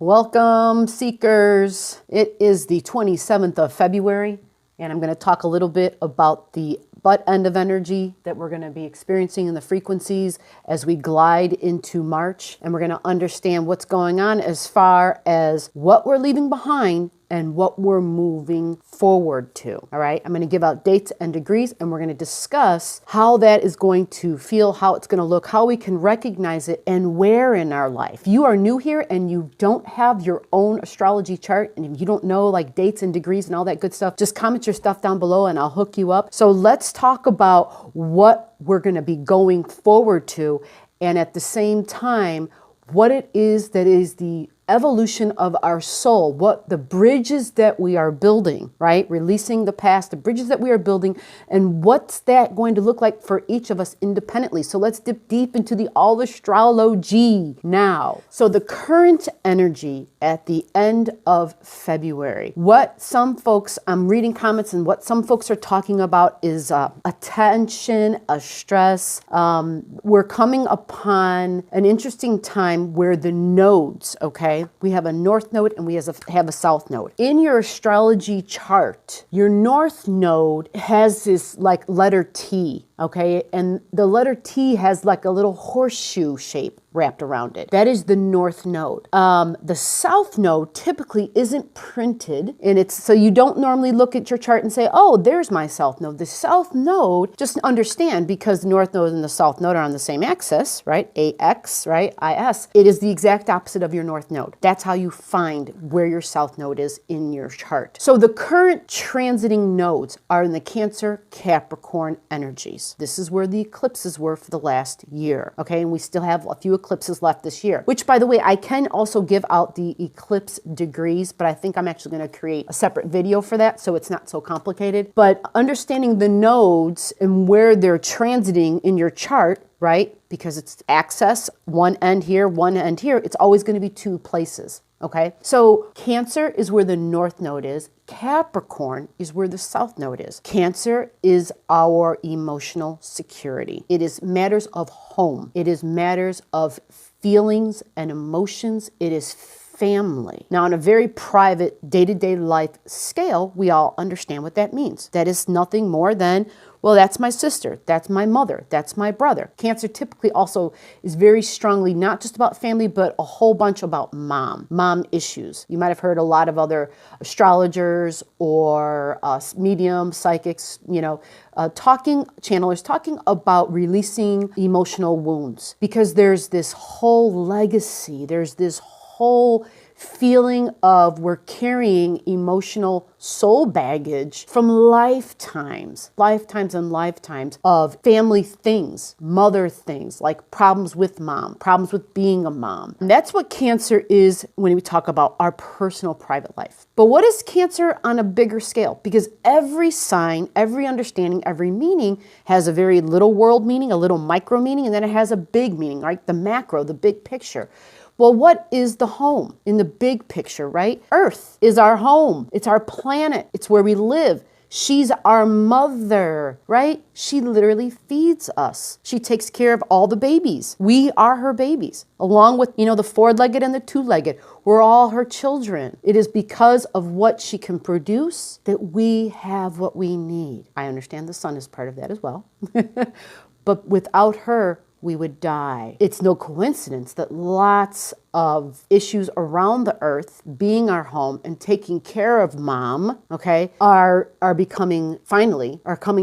Welcome, seekers. It is the 27th of February, and I'm going to talk a little bit about the butt end of energy that we're going to be experiencing in the frequencies as we glide into March. And we're going to understand what's going on as far as what we're leaving behind and what we're moving forward to. All right, I'm going to give out dates and degrees, and we're going to discuss how that is going to feel, how it's going to look, how we can recognize it, and where in our life. If you are new here and you don't have your own astrology chart, and if you don't know like dates and degrees and all that good stuff, just comment your stuff down below and I'll hook you up. So let's talk about what we're going to be going forward to, and at the same time, what it is that is the evolution of our soul, what the bridges that we are building, right? Releasing the past, the bridges that we are building, and what's that going to look like for each of us independently. So let's dip deep into the Allastrology now. So the current energy at the end of February, what some folks, I'm reading comments, and what some folks are talking about is a tension, a stress. We're coming upon an interesting time where the nodes, okay? We have a north node and we have a south node. In your astrology chart, your north node has this like letter T, okay? And the letter T has like a little horseshoe shape wrapped around it. That is the north node. The south node typically isn't printed, and it's so you don't normally look at your chart and say, oh, there's my south node. The south node, just understand, because the north node and the south node are on the same axis, right? AX, right? IS. It is the exact opposite of your north node. That's how you find where your south node is in your chart. So the current transiting nodes are in the Cancer, Capricorn energies. This is where the eclipses were for the last year, okay? And we still have a few eclipses left this year, which, by the way, I can also give out the eclipse degrees, but I think I'm actually going to create a separate video for that so it's not so complicated. But understanding the nodes and where they're transiting in your chart, right? Because it's access, one end here, it's always going to be two places. Okay, so Cancer is where the north node is. Capricorn is where the south node is. Cancer is our emotional security. It is matters of home. It is matters of feelings and emotions. It is family. Now, on a very private day-to-day life scale, we all understand what that means. That is nothing more than, well, that's my sister, that's my mother, that's my brother. Cancer typically also is very strongly not just about family, but a whole bunch about mom issues. You might have heard a lot of other astrologers or medium psychics, channelers talking about releasing emotional wounds, because there's this whole legacy, there's this whole feeling of we're carrying emotional soul baggage from lifetimes and lifetimes of family things, mother things, like problems with mom, problems with being a mom. And that's what Cancer is when we talk about our personal private life. But what is Cancer on a bigger scale? Because every sign, every understanding, every meaning has a very little world meaning, a little micro meaning, and then it has a big meaning, right? The macro, the big picture. Well, what is the home in the big picture, right? Earth is our home. It's our planet. It's where we live. She's our mother, right? She literally feeds us. She takes care of all the babies. We are her babies, along with, the four-legged and the two-legged. We're all her children. It is because of what she can produce that we have what we need. I understand the sun is part of that as well. But without her, we would die. It's no coincidence that lots of issues around the earth, being our home and taking care of mom, okay, are coming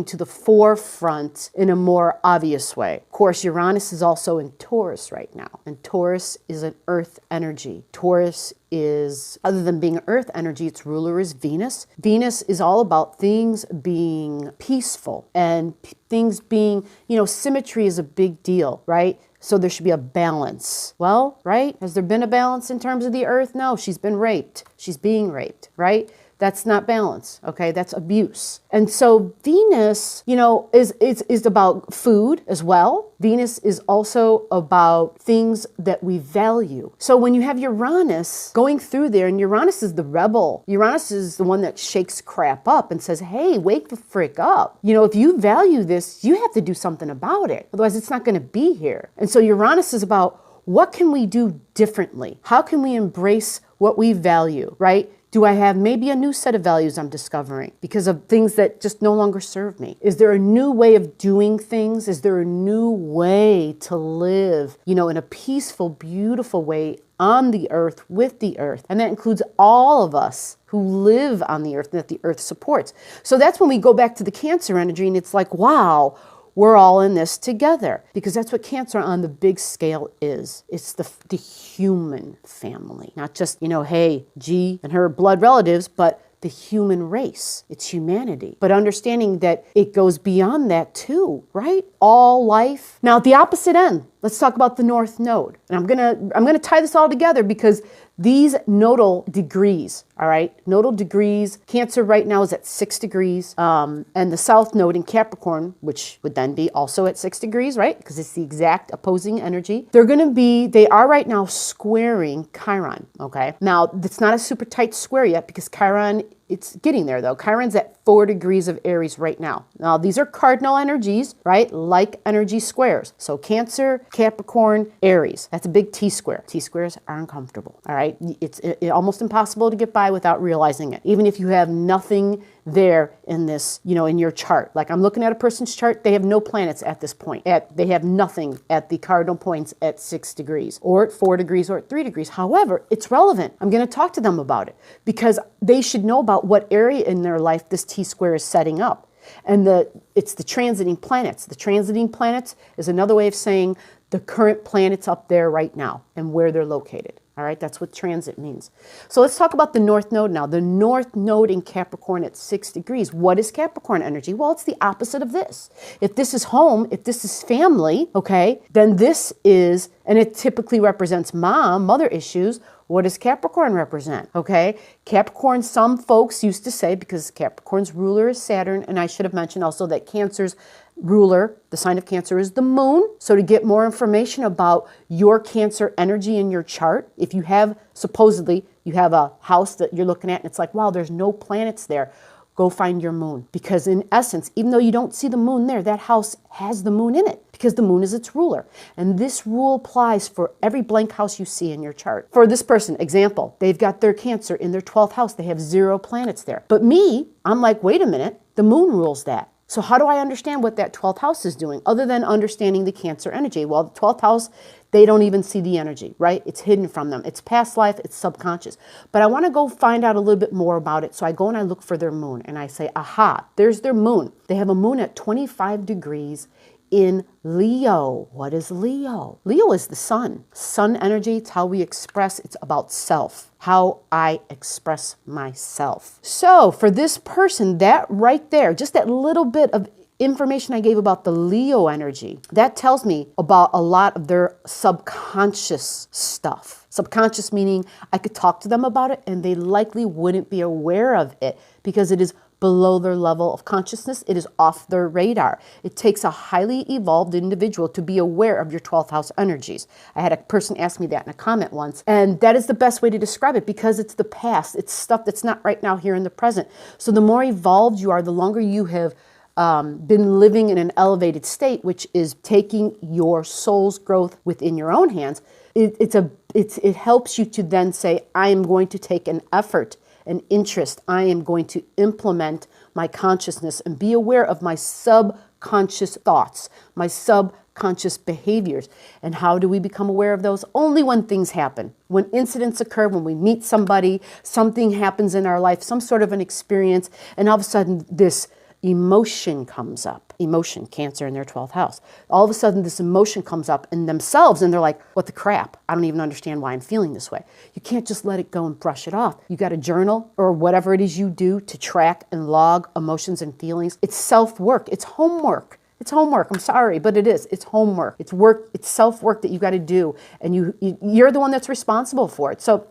to the forefront in a more obvious way. Of course, Uranus is also in Taurus right now, and Taurus is an earth energy. Taurus is, other than being an earth energy, its ruler is Venus. Venus is all about things being peaceful and things being, symmetry is a big deal, right? So there should be a balance. Well, right? Has there been a balance in terms of the earth? No, she's been raped. She's being raped, right? That's not balance, okay? That's abuse. And so Venus, is about food as well. Venus is also about things that we value. So when you have Uranus going through there, and Uranus is the rebel, Uranus is the one that shakes crap up and says, hey, wake the frick up. If you value this, you have to do something about it. Otherwise, it's not going to be here. And so Uranus is about, what can we do differently? How can we embrace what we value, right? Do I have maybe a new set of values I'm discovering because of things that just no longer serve me? Is there a new way of doing things? Is there a new way to live, in a peaceful, beautiful way on the earth, with the earth? And that includes all of us who live on the earth that the earth supports. So that's when we go back to the Cancer energy and it's like, wow, we're all in this together, because that's what Cancer on the big scale is. It's the human family, not just, hey, G and her blood relatives, but the human race. It's humanity. But understanding that it goes beyond that too, right? All life. Now at the opposite end, let's talk about the North Node. And I'm gonna tie this all together because these nodal degrees, all right? Nodal degrees, Cancer right now is at 6 degrees. And the South Node in Capricorn, which would then be also at 6 degrees, right? Because it's the exact opposing energy. They are right now squaring Chiron, okay? Now, it's not a super tight square yet because Chiron, it's getting there though. Chiron's at 4 degrees of Aries right now. Now, these are cardinal energies, right? Like energy squares. So Cancer, Capricorn, Aries. That's a big T-square. T-squares are uncomfortable, all right? It's almost impossible to get by without realizing it. Even if you have nothing there in this, in your chart. Like I'm looking at a person's chart, they have no planets at this point. They have nothing at the cardinal points at 6 degrees or at 4 degrees or at 3 degrees. However, it's relevant. I'm going to talk to them about it because they should know about what area in their life this T-square is setting up. And it's the transiting planets. The transiting planets is another way of saying the current planets up there right now and where they're located. All right, that's what transit means. So let's talk about the North Node now. The North Node in Capricorn at 6 degrees. What is Capricorn energy? Well, it's the opposite of this. If this is home, if this is family, okay, then this is, and it typically represents mother issues. What does Capricorn represent? Okay, Capricorn, some folks used to say, because Capricorn's ruler is Saturn, and I should have mentioned also that Cancer's ruler, the sign of Cancer, is the moon. So to get more information about your Cancer energy in your chart, if you have, supposedly, you have a house that you're looking at and it's like, wow, there's no planets there, go find your moon. Because in essence, even though you don't see the moon there, that house has the moon in it because the moon is its ruler. And this rule applies for every blank house you see in your chart. For this person, example, they've got their Cancer in their 12th house. They have 0 planets there. But me, I'm like, wait a minute, the moon rules that. So how do I understand what that 12th house is doing other than understanding the Cancer energy? Well, the 12th house, they don't even see the energy, right? It's hidden from them. It's past life, it's subconscious. But I want to go find out a little bit more about it. So I go and I look for their moon and I say, aha, there's their moon. They have a moon at 25 degrees in Leo. What is Leo? Leo is the sun. Sun energy, it's how we express, it's about self, how I express myself. So for this person, that right there, just that little bit of information I gave about the Leo energy, that tells me about a lot of their subconscious stuff. Subconscious meaning I could talk to them about it and they likely wouldn't be aware of it because it is below their level of consciousness. It is off their radar. It takes a highly evolved individual to be aware of your 12th house energies. I had a person ask me that in a comment once, and that is the best way to describe it because it's the past. It's stuff that's not right now here in the present. So the more evolved you are, the longer you have been living in an elevated state, which is taking your soul's growth within your own hands. It helps you to then say, I am going to take an effort, an interest. I am going to implement my consciousness and be aware of my subconscious thoughts, my subconscious behaviors. And how do we become aware of those? Only when things happen. When incidents occur, when we meet somebody, something happens in our life, some sort of an experience, and all of a sudden this emotion comes up. Emotion, Cancer in their 12th house. All of a sudden this emotion comes up in themselves and they're like, what the crap? I don't even understand why I'm feeling this way. You can't just let it go and brush it off. You got to journal or whatever it is you do to track and log emotions and feelings. It's self-work. It's homework. It's homework. I'm sorry, but it is. It's homework. It's work. It's self-work that you got to do. And you're the one that's responsible for it. So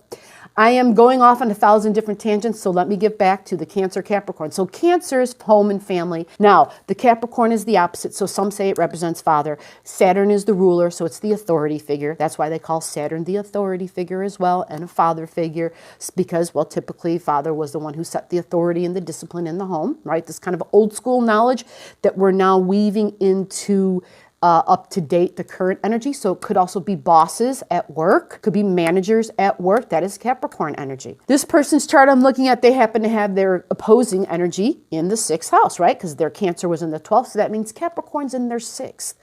I am going off on 1,000 different tangents, so let me get back to the Cancer Capricorn. So Cancer is home and family. Now, the Capricorn is the opposite, so some say it represents father. Saturn is the ruler, so it's the authority figure. That's why they call Saturn the authority figure as well, and a father figure, because, well, typically father was the one who set the authority and the discipline in the home, right? This kind of old school knowledge that we're now weaving into up to date, the current energy. So it could also be bosses at work, could be managers at work. That is Capricorn energy. This person's chart I'm looking at, they happen to have their opposing energy in the 6th house, right? Because their Cancer was in the 12th. So that means Capricorn's in their 6th.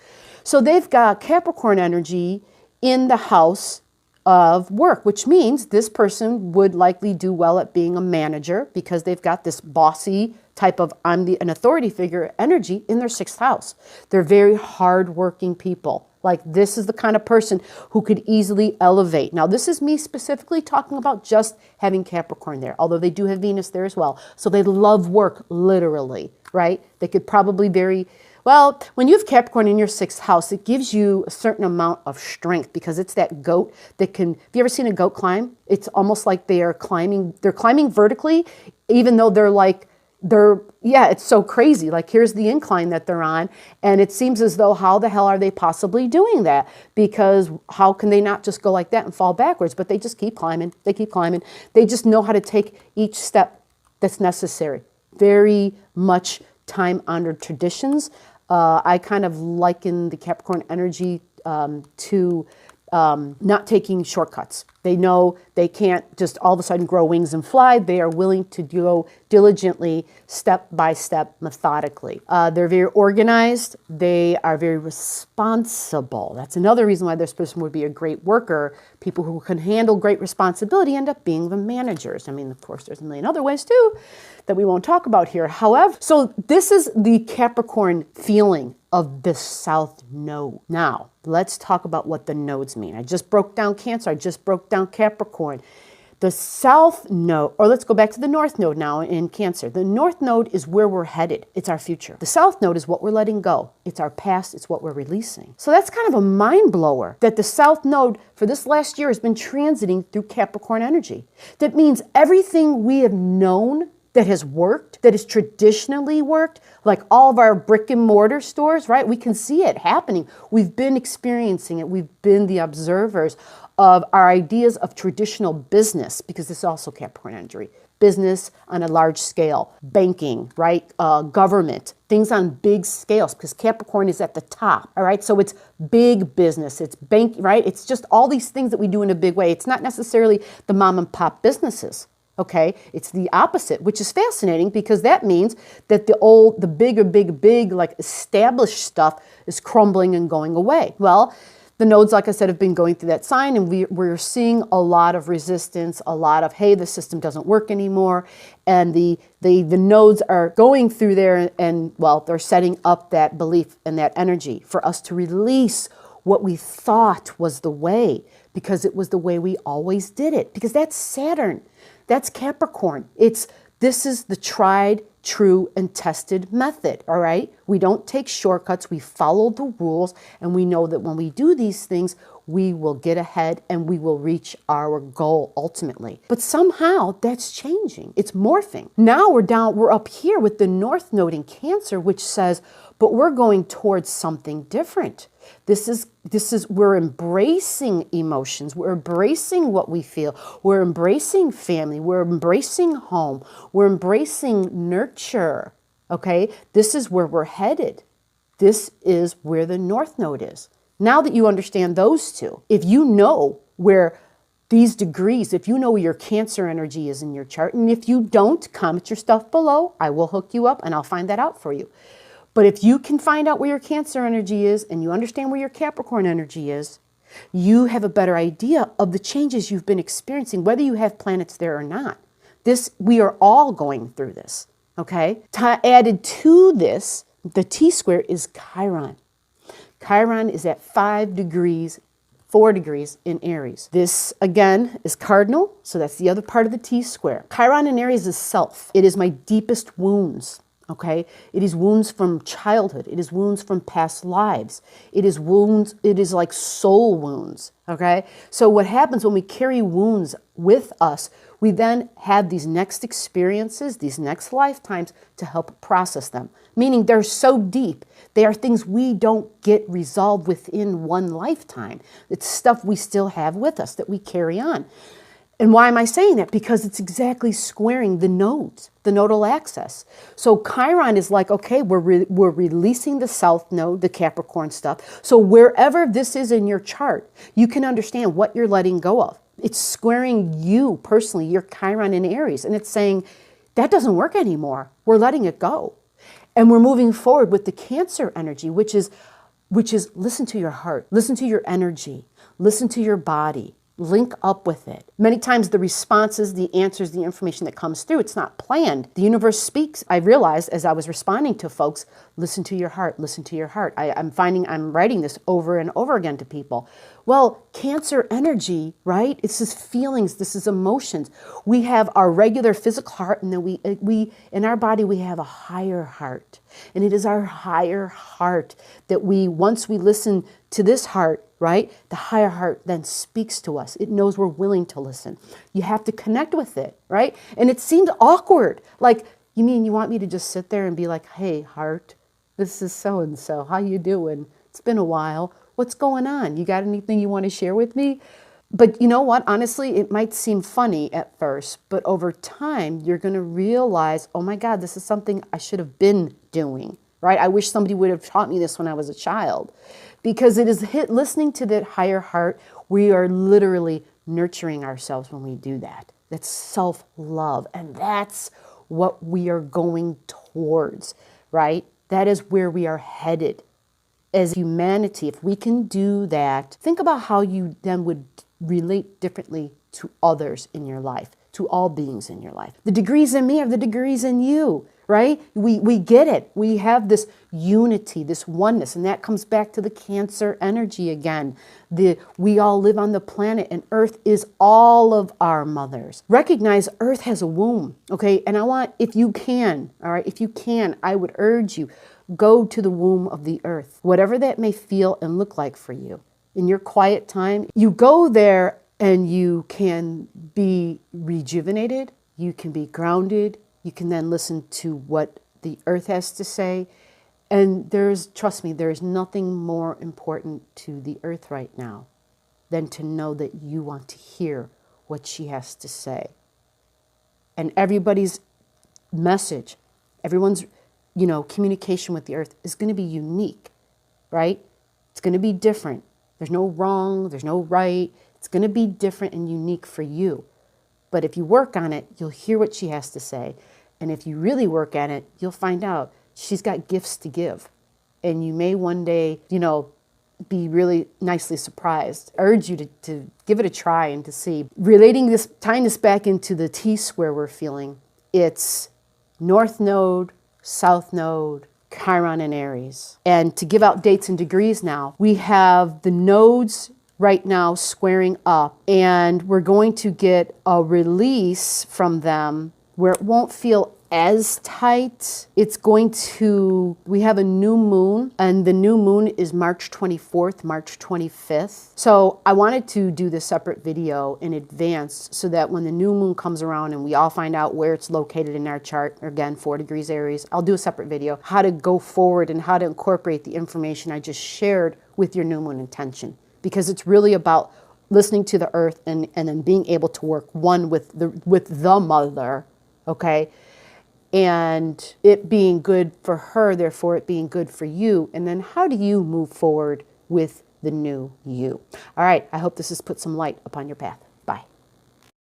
So they've got Capricorn energy in the house of work, which means this person would likely do well at being a manager because they've got this bossy type of an authority figure energy in their 6th house. They're very hardworking people. Like this is the kind of person who could easily elevate. Now, this is me specifically talking about just having Capricorn there, although they do have Venus there as well. So they love work, literally, right? They could probably well, when you have Capricorn in your 6th house, it gives you a certain amount of strength because it's that goat that can, have you ever seen a goat climb? It's almost like they're climbing vertically, even though it's so crazy. Like here's the incline that they're on. And it seems as though, how the hell are they possibly doing that? Because how can they not just go like that and fall backwards? But they just keep climbing. They keep climbing. They just know how to take each step that's necessary. Very much time-honored traditions. I kind of liken the Capricorn energy to not taking shortcuts. They know they can't just all of a sudden grow wings and fly. They are willing to go diligently, step by step, methodically. They're very organized. They are very responsible. That's another reason why this person would be a great worker. People who can handle great responsibility end up being the managers. I mean, of course, there's a million other ways too that we won't talk about here. However, so this is the Capricorn feeling of the South Node. Now, let's talk about what the nodes mean. I just broke down Cancer. I just broke down Capricorn. The South Node, or let's go back to the North Node now in Cancer. The North Node is where we're headed. It's our future. The South Node is what we're letting go. It's our past. It's what we're releasing. So that's kind of a mind blower that the South Node for this last year has been transiting through Capricorn energy. That means everything we have known that has worked, that has traditionally worked, like all of our brick and mortar stores, right? We can see it happening. We've been experiencing it. We've been the observers of our ideas of traditional business, because this is also Capricorn energy. Business on a large scale, banking, right? Government, things on big scales, because Capricorn is at the top, all right? So it's big business, it's bank, right? It's just all these things that we do in a big way. It's not necessarily the mom and pop businesses. Okay, it's the opposite, which is fascinating because that means that the big, like established stuff is crumbling and going away. Well, the nodes, like I said, have been going through that sign, and we're seeing a lot of resistance, a lot of, hey, the system doesn't work anymore. And the nodes are going through there and, well, they're setting up that belief and that energy for us to release what we thought was the way, because it was the way we always did it, because that's Saturn. That's Capricorn. This is the tried, true, and tested method, all right? We don't take shortcuts. We follow the rules, and we know that when we do these things, we will get ahead and we will reach our goal ultimately. But somehow that's changing. It's morphing. Now we're up here with the North Node in Cancer, which says, but we're going towards something different. We're embracing emotions. We're embracing what we feel. We're embracing family. We're embracing home. We're embracing nurture. Okay? This is where we're headed. This is where the North Node is. Now that you understand those two, if you know where these degrees, if you know where your Cancer energy is in your chart, and if you don't, comment your stuff below. I will hook you up and I'll find that out for you. But if you can find out where your Cancer energy is and you understand where your Capricorn energy is, you have a better idea of the changes you've been experiencing, whether you have planets there or not. We are all going through this, okay? Added to this, the T-square is Chiron. Chiron is at 4 degrees in Aries. This, again, is cardinal, so that's the other part of the T-square. Chiron in Aries is self. It is my deepest wounds. Okay, it is wounds from childhood. It is wounds from past lives. It is wounds, it is like soul wounds. Okay, so what happens when we carry wounds with us, we then have these next experiences, these next lifetimes to help process them. Meaning they're so deep, they are things we don't get resolved within one lifetime. It's stuff we still have with us that we carry on. And why am I saying that? Because it's exactly squaring the nodes, the nodal axis. So Chiron is like, okay, we're releasing the south node, the Capricorn stuff. So wherever this is in your chart, you can understand what you're letting go of. It's squaring you personally, your Chiron in Aries. And it's saying, that doesn't work anymore. We're letting it go. And we're moving forward with the Cancer energy, which is listen to your heart, listen to your energy, listen to your body. Link up with it. Many times the responses, the answers, the information that comes through, it's not planned. The universe speaks. I realized as I was responding to folks, listen to your heart, listen to your heart. I'm finding I'm writing this over and over again to people. Well, Cancer energy, right? It's this feelings, this is emotions. We have our regular physical heart, and then we in our body, we have a higher heart. And it is our higher heart that once we listen to this heart, right? The higher heart then speaks to us. It knows we're willing to listen. You have to connect with it, right? And it seemed awkward. Like, you mean you want me to just sit there and be like, hey, heart, this is so-and-so. How you doing? It's been a while. What's going on? You got anything you want to share with me? But you know what? Honestly, it might seem funny at first, but over time, you're going to realize, oh my God, this is something I should have been doing, right? I wish somebody would have taught me this when I was a child. Because it is listening to that higher heart, we are literally nurturing ourselves when we do that. That's self-love. And that's what we are going towards, right? That is where we are headed as humanity. If we can do that, think about how you then would relate differently to others in your life, to all beings in your life. The degrees in me are the degrees in you, right? We get it. We have this unity, this oneness, and that comes back to the Cancer energy again. We all live on the planet, and Earth is all of our mothers. Recognize Earth has a womb, okay? And I want, if you can, all right, if you can, I would urge you, go to the womb of the Earth, whatever that may feel and look like for you. In your quiet time, you go there and you can be rejuvenated, you can be grounded, you can then listen to what the Earth has to say. And trust me, there is nothing more important to the Earth right now than to know that you want to hear what she has to say. And everybody's message, everyone's, communication with the Earth is going to be unique, right? It's going to be different. There's no wrong, there's no right. It's going to be different and unique for you. But if you work on it, you'll hear what she has to say. And if you really work at it, you'll find out she's got gifts to give. And you may one day, be really nicely surprised. I urge you to give it a try and to see. Tying this back into the T-square we're feeling, it's North Node, South Node, Chiron and Aries. And to give out dates and degrees now, we have the nodes right now squaring up, and we're going to get a release from them where it won't feel as tight. We have a new moon, and the new moon is March 24th, March 25th. So I wanted to do this separate video in advance so that when the new moon comes around and we all find out where it's located in our chart, again, 4 degrees Aries, I'll do a separate video, how to go forward and how to incorporate the information I just shared with your new moon intention. Because it's really about listening to the Earth and then being able to work one with the mother, okay? And it being good for her, therefore it being good for you. And then how do you move forward with the new you? All right, I hope this has put some light upon your path.